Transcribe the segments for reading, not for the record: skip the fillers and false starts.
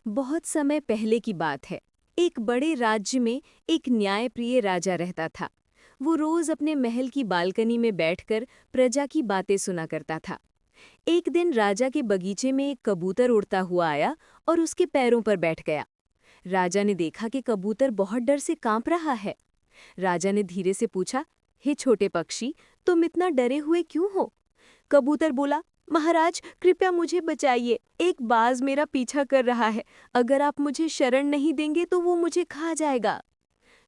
बहुत समय पहले की बात है। एक बड़े राज्य में एक न्यायप्रिय राजा रहता था। वो रोज अपने महल की बालकनी में बैठकर प्रजा की बातें सुना करता था। एक दिन राजा के बगीचे में एक कबूतर उड़ता हुआ आया और उसके पैरों पर बैठ गया। राजा ने देखा कि कबूतर बहुत डर से कांप रहा है। राजा ने धीरे से पूछा, हे छोटे पक्षी, तुम इतना डरे हुए क्यों हो? कबूतर बोला, महाराज कृपया मुझे बचाइए, एक बाज मेरा पीछा कर रहा है। अगर आप मुझे शरण नहीं देंगे तो वो मुझे खा जाएगा।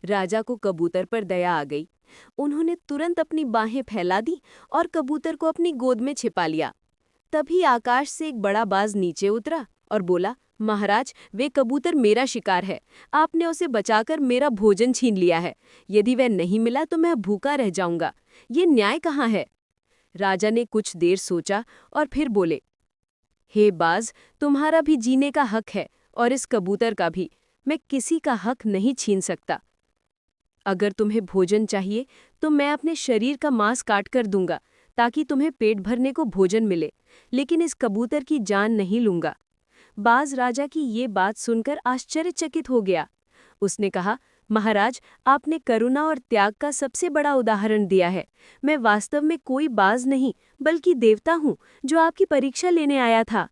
राजा को कबूतर पर दया आ गई। उन्होंने तुरंत अपनी बाहें फैला दी और कबूतर को अपनी गोद में छिपा लिया। तभी आकाश से एक बड़ा बाज नीचे उतरा और बोला, महाराज वे कबूतर मेरा शिकार है। आपने उसे बचाकर मेरा भोजन छीन लिया है। यदि वह नहीं मिला तो मैं भूखा रह जाऊंगा। ये न्याय कहाँ है? राजा ने कुछ देर सोचा और फिर बोले, हे बाज, तुम्हारा भी जीने का हक है और इस कबूतर का भी। मैं किसी का हक नहीं छीन सकता। अगर तुम्हें भोजन चाहिए तो मैं अपने शरीर का मांस काट कर दूंगा ताकि तुम्हें पेट भरने को भोजन मिले, लेकिन इस कबूतर की जान नहीं लूंगा। बाज राजा की ये बात सुनकर आश्चर्यचकित हो गया। उसने कहा, महाराज आपने करुणा और त्याग का सबसे बड़ा उदाहरण दिया है। मैं वास्तव में कोई बाज नहीं बल्कि देवता हूँ जो आपकी परीक्षा लेने आया था।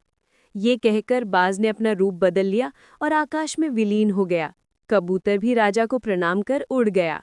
ये कहकर बाज ने अपना रूप बदल लिया और आकाश में विलीन हो गया। कबूतर भी राजा को प्रणाम कर उड़ गया।